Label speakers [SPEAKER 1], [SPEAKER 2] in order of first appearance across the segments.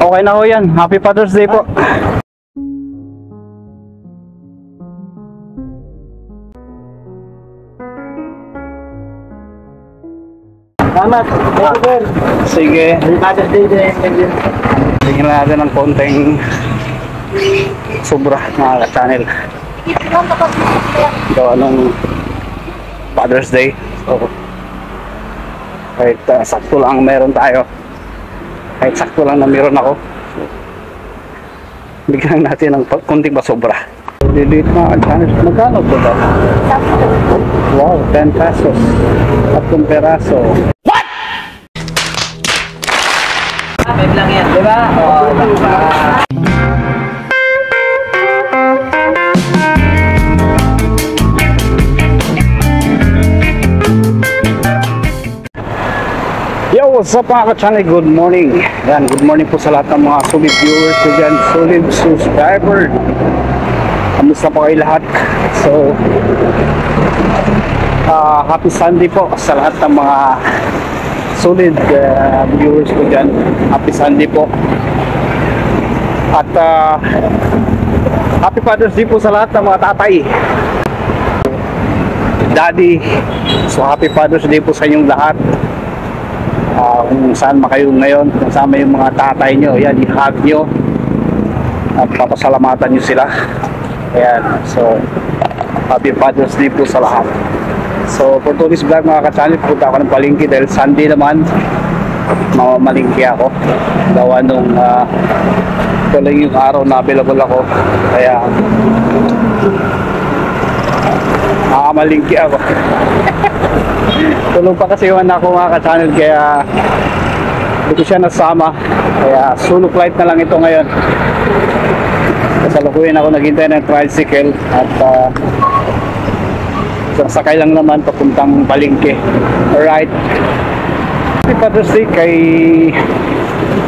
[SPEAKER 1] Okay na ho yan. Happy Father's Day po.
[SPEAKER 2] Salamat.
[SPEAKER 1] Sige.
[SPEAKER 2] Father's Day din.
[SPEAKER 1] Tingnan natin ng konting sobra mga ka-channel. Gawa nung Father's Day. So, kahit sakto lang meron tayo. Kahit sakto lang na meron ako. Bigyan natin ng konting pasobra. Delete mga ka-channel. Magkano ito ba? Wow, 10 pesos. 10 peraso.
[SPEAKER 2] Web lang yan, di ba? Oo,
[SPEAKER 1] Yo, what's up mga ka-channel? Good morning. Yan, good morning po sa lahat ng mga solid viewers ko dyan, solid subscriber. Kamusta po kayo lahat? So, happy Sunday po sa lahat ng mga solid viewers ko dyan. Happy Sunday po. At happy Father's Day po sa lahat ng mga tatay, daddy. So happy Father's Day po sa inyong lahat. Kung saan man kayo ngayon, kasama yung mga tatay nyo, yan, i-hug nyo at papasalamatan nyo sila. Ayan, so happy Father's Day po sa lahat. So for today's vlog mga ka-channel, punta ako ng palengke dahil Sunday naman, mamamalingki ako. Gawa nung ito lang yung araw na available ako, kaya mamamalingki ako. Tulog pa kasi yung anak ko mga ka-channel, kaya hindi ko siya nasama, kaya solo flight na lang ito ngayon. Kasalukuyan ako naghintay ng tricycle at sakay lang naman papuntang palengke. Alright, happy Father's Day kay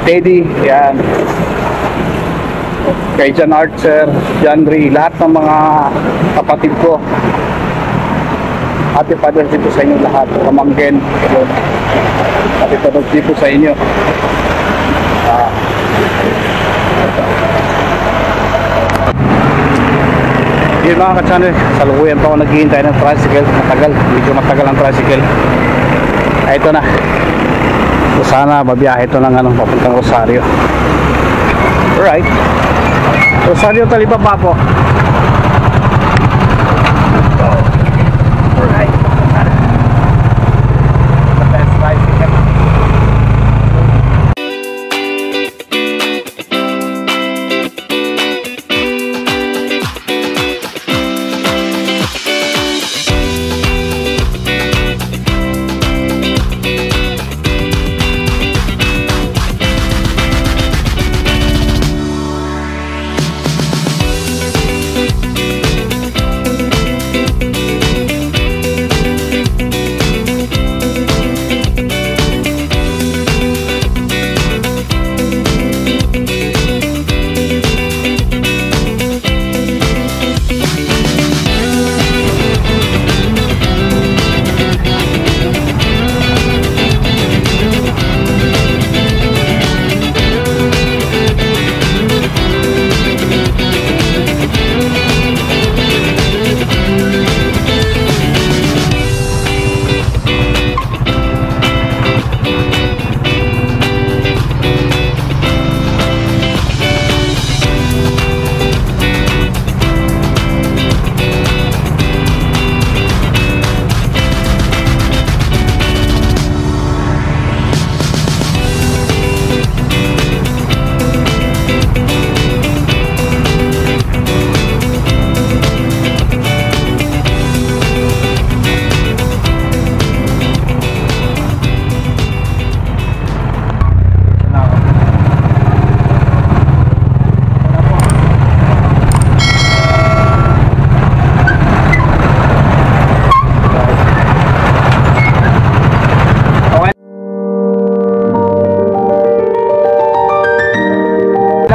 [SPEAKER 1] Teddy, yan, kay John Archer, John Ray, lahat ng mga kapatid ko. Happy Father's Day po sa inyo lahat, pamangkin. Happy Father's Day po sa inyo. Yun mga ka-channel, salukuyan pa ako naghihintay ng tricycle. Medyo matagal ang tricycle. Ito na. So sana mabiyahe ito ng papuntang Rosario. Alright, Rosario Talibaba po. Alright, let's tricycle.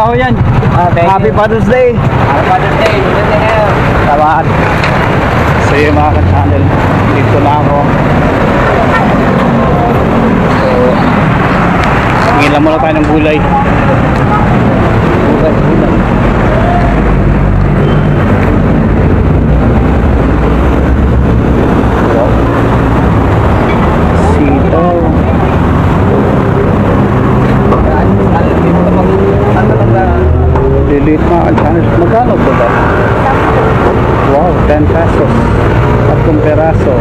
[SPEAKER 1] Ako yan. Happy Father's Day.
[SPEAKER 2] Happy Father's Day. Good day kayo.
[SPEAKER 1] Salamat. So yung mga ka-channel, dito na ako. So, hingilan muna tayo ng gulay. piraso.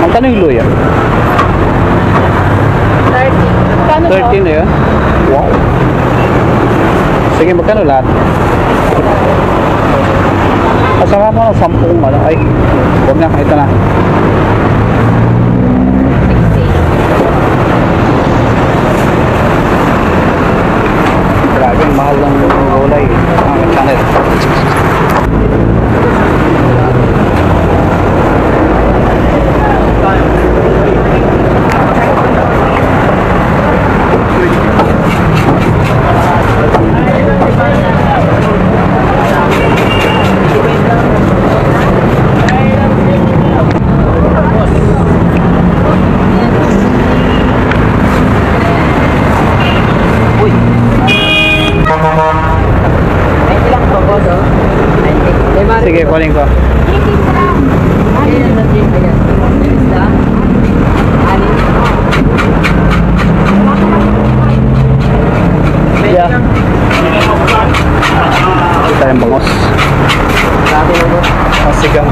[SPEAKER 1] Magkano yung luya?
[SPEAKER 3] 30.
[SPEAKER 1] 13 na yun? Wow. Sige, magkano lahat? Asama mo ng 10 ano? Ay, huwag na, ito na.
[SPEAKER 3] 60.
[SPEAKER 1] Grabe, ang mahal ng gulay. Ang channel. Sige, kunin ko. Yeah. Ito yung bangos. Masigang.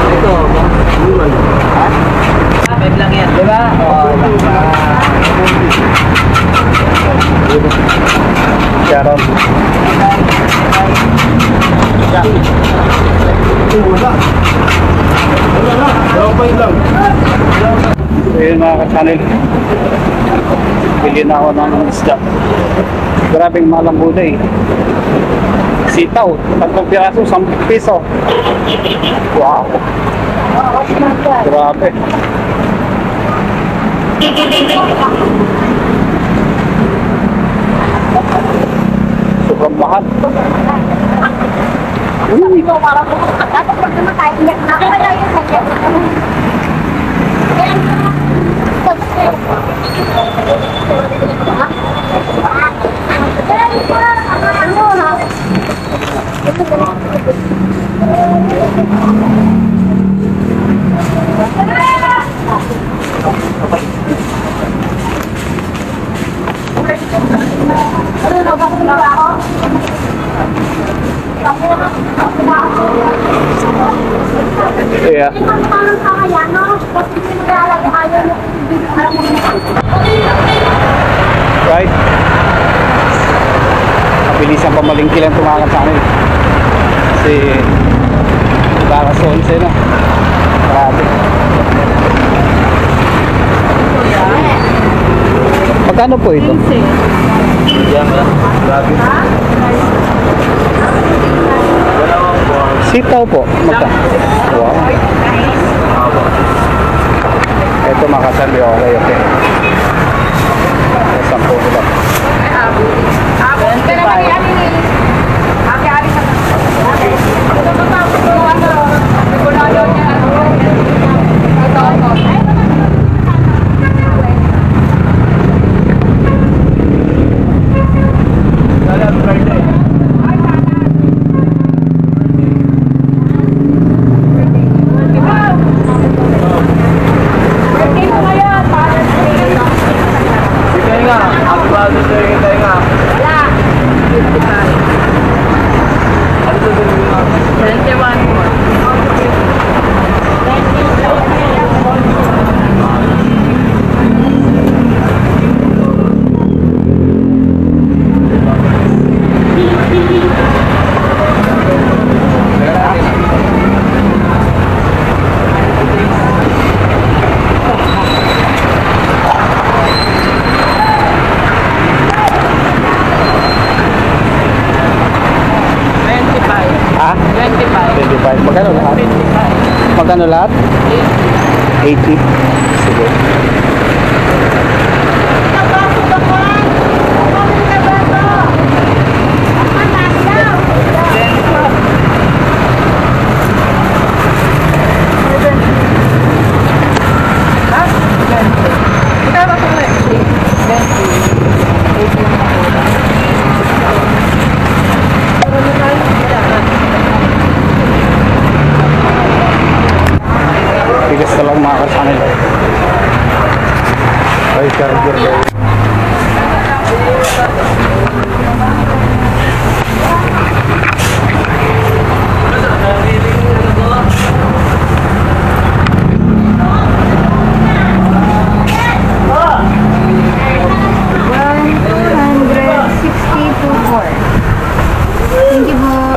[SPEAKER 2] Ito, ha? 5 lang yan, di ba?
[SPEAKER 1] Sharon. Ayun mga ka-channel. Bili na ako ng isda. Grabing malang gulay. Sitaw, 3 piraso, 10 piso. Wow. Grabe. Sobrang mahal.
[SPEAKER 3] Sabi ko, parang dapat pag namatay, iyak na ako kaya yung sakit.
[SPEAKER 1] Yeah. Right? Mabilisang pamalingki lang tumakan sa akin. Kasi para sa 11 na. Grabe. Magkano po ito?
[SPEAKER 2] Yan, grabe.
[SPEAKER 1] Sitaw po. Magkano? Wow. Ito makasabi, okay, okay. 10 lang. Ha?
[SPEAKER 2] 25.
[SPEAKER 1] 25. Magkano lahat?
[SPEAKER 2] 25.
[SPEAKER 1] Magkano lahat? 80. 80. Sige. Bigas na lang mga kasanay. Ay, charger daw.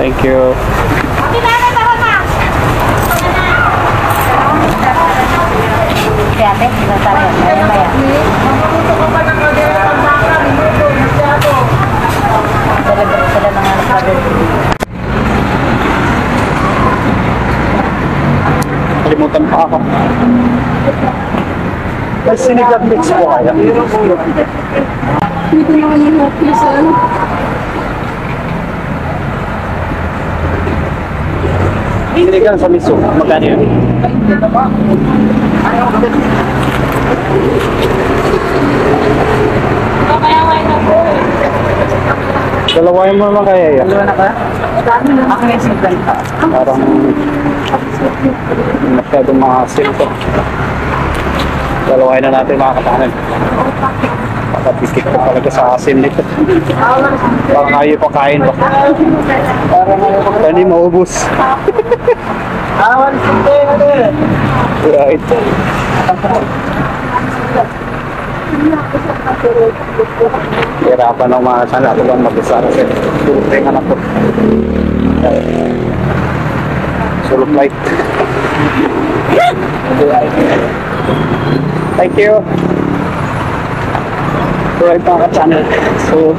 [SPEAKER 1] Thank you.
[SPEAKER 3] Ate, sinasabi yan. Ayun ba yan? Sila na nga nagsabi.
[SPEAKER 1] Kalimutan pa ako. May sinigang mix po kaya.
[SPEAKER 3] Hindi ko naman yung happy sa ano.
[SPEAKER 1] Sinigang sa miso. Magkano yun? Dalawain mo naman kaya yan.
[SPEAKER 2] Dalawa na ka? Ako na yung 50.
[SPEAKER 1] Parang masyadong maasim to. Dalawain na natin mga katahanan. Nakapikit ko talaga sa asim nito. Parang ayaw pa kain pa. Parang ayaw pa kain. Hindi maubos.
[SPEAKER 2] Awan, sinte, ano eh.
[SPEAKER 1] Right. Hirapan ng mga sana. Ito lang mag-isa. Tulog na yung anak ko. Sulok light. Thank you. Alright mga ka-channel. So,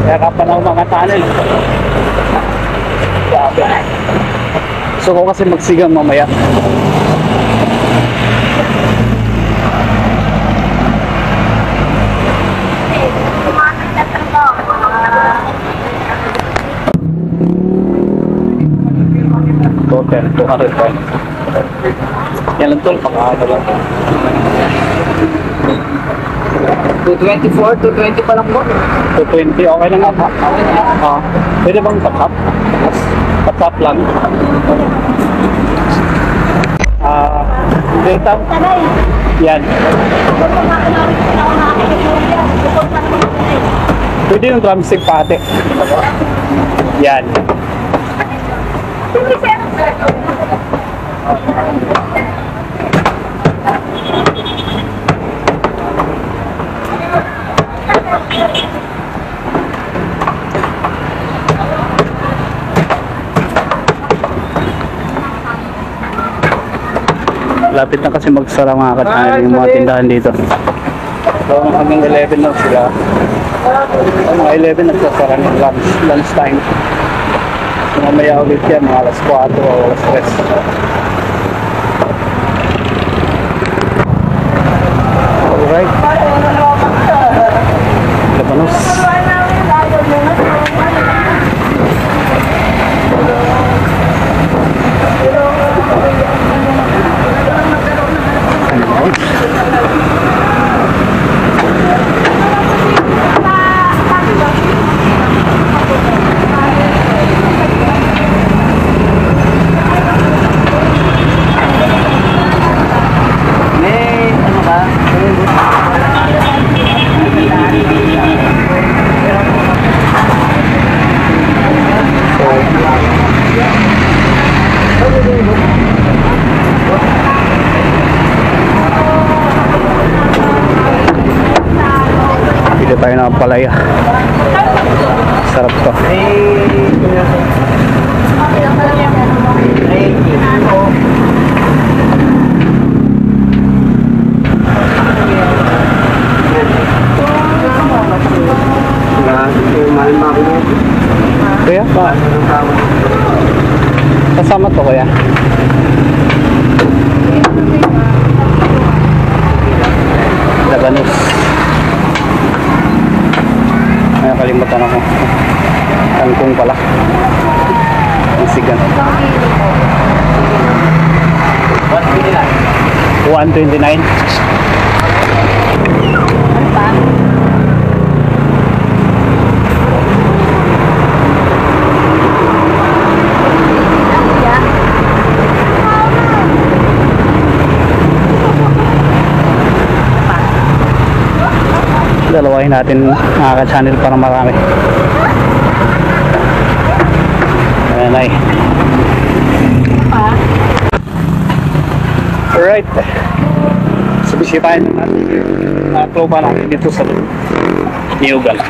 [SPEAKER 1] hirapan ng mga channel. So ko kasi magsigang mamaya. Total 200 points. Yan lang tol, pakaano lang.
[SPEAKER 2] 224, 220 pa lang po.
[SPEAKER 1] 220, okay na nga pa. Pwede bang patap? Patap lang. Data. Yan. Pwede yung drumstick pati. Yan. Lapit na kasi magsara mga katahanan yung mga tindahan dito. So hanggang 11 na sila. Mga 11 nagsasara ng lunch time. So, mamaya ulit yan mga alas 4 o alas 3. Alright. Labanos. Pili tayo ng palaya. Sarap to. Kaya? 129. Dalawahin natin mga ka-channel para marami. Ayan ay. Alright. So bisitahin na natin yung tropa natin dito sa Niyugal.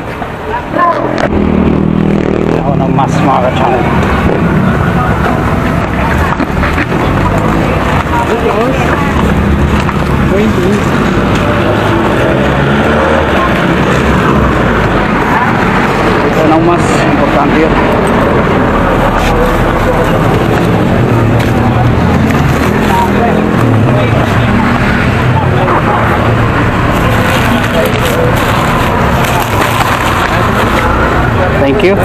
[SPEAKER 1] Ako ng mas mga ka-channel. Ito ng mas importante yun. Thank you.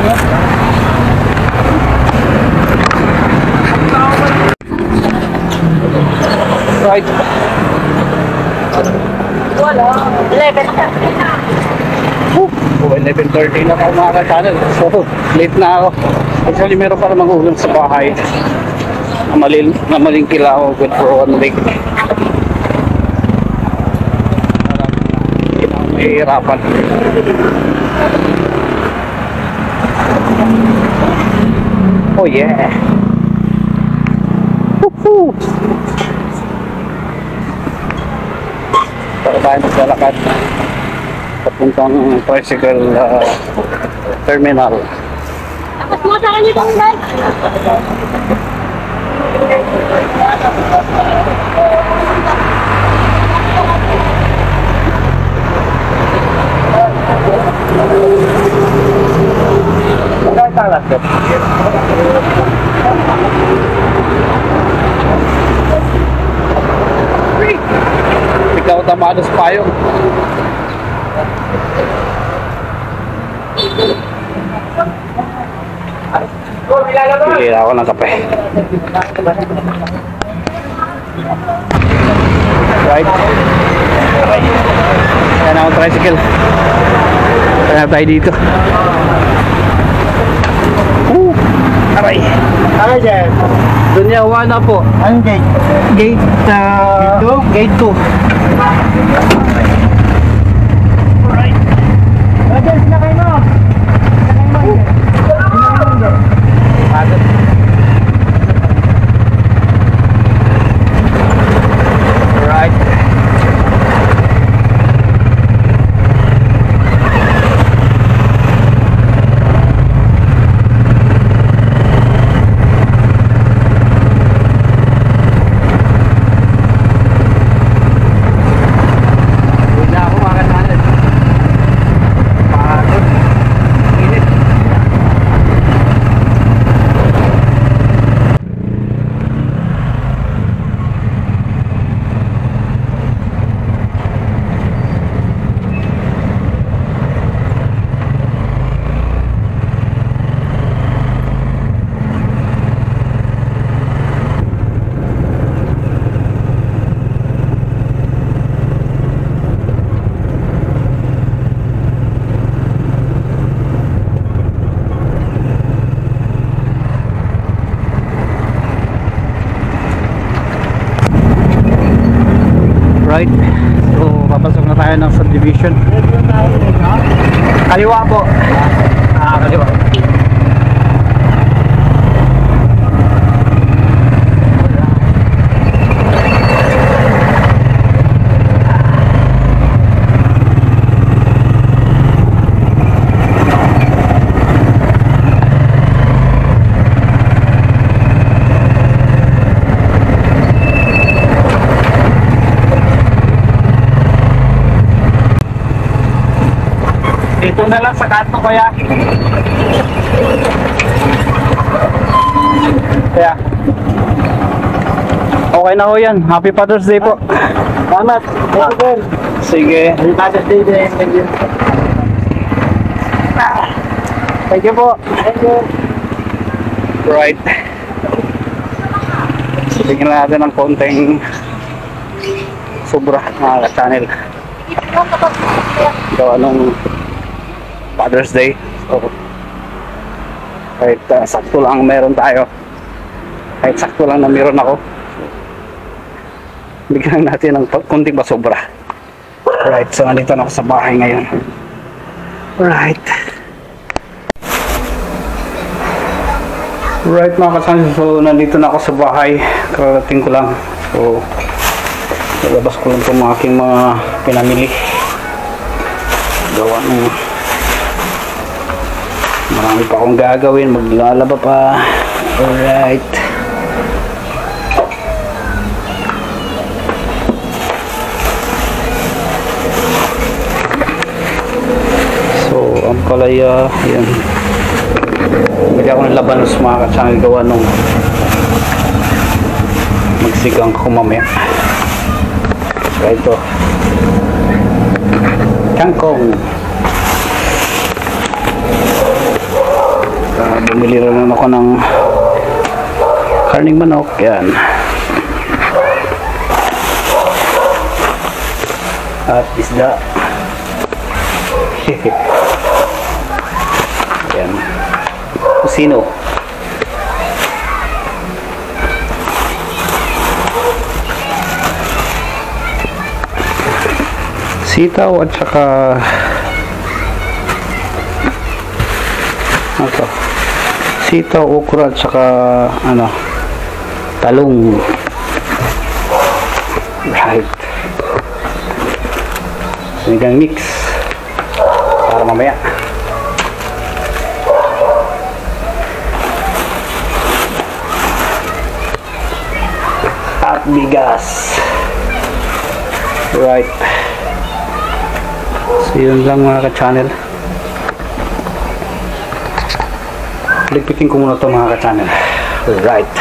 [SPEAKER 1] Right.
[SPEAKER 3] Wala. 11.
[SPEAKER 1] 11:30 na ako mga ka-channel. So, late na ako. Actually, meron pa namang ulam sa bahay. Namalingkil ako good for 1 week. Hindi na ako mahihirapan. Oh yeah. Woohoo! Para tayo maglalakad papuntang tricycle terminal.
[SPEAKER 3] Tapos mo sa kanya itong guys.
[SPEAKER 1] Ikaw tamados payong. Pili ako ng kape. Right. Ayan ako tricycle. Kaya tayo dito. Aray.
[SPEAKER 2] Ano dyan?
[SPEAKER 1] Doon niya, na po.
[SPEAKER 2] Anong gate?
[SPEAKER 1] Gate, gate 2. Alright.
[SPEAKER 2] Brothers, na kayo mo!
[SPEAKER 1] Alright. Right. So, papasok na tayo ng subdivision. Kaliwa po. Kaliwa. Ito na lang sa kanto kaya. Kaya. Okay na ho yan. Happy Father's Day po.
[SPEAKER 2] Salamat.
[SPEAKER 1] Sige.
[SPEAKER 2] Happy Father's Day din. Thank you.
[SPEAKER 1] Thank you po.
[SPEAKER 2] Thank you.
[SPEAKER 1] Right. Tingnan natin ng konting sobra mga ka-channel. Gawa nung Father's Day. So, kahit sakto lang meron tayo. Kahit sakto lang na meron ako. Bigyan natin ng kunting pasobra. Alright, so nandito na ako sa bahay ngayon. Alright. Alright mga ka-channel, so nandito na ako sa bahay. Kararating ko lang. So, lalabas ko lang itong aking mga pinamili. Gawa nung marami pa akong gagawin, maglalaba pa. Alright. So ang palaya, yan, bigyan ko ng labanos mga ka-channel, gawa nung magsigang ko mamaya. So ito, kangkong. Bumili rin ako ng karning manok, yan, at isda. Yan, kusino. Sitaw at saka ito, sitaw, okra at saka ano, talong. Right. Sinigang mix para mamaya. At bigas. Right. So yun lang mga ka-channel. Ligpitin ko muna ito mga ka-channel. Right.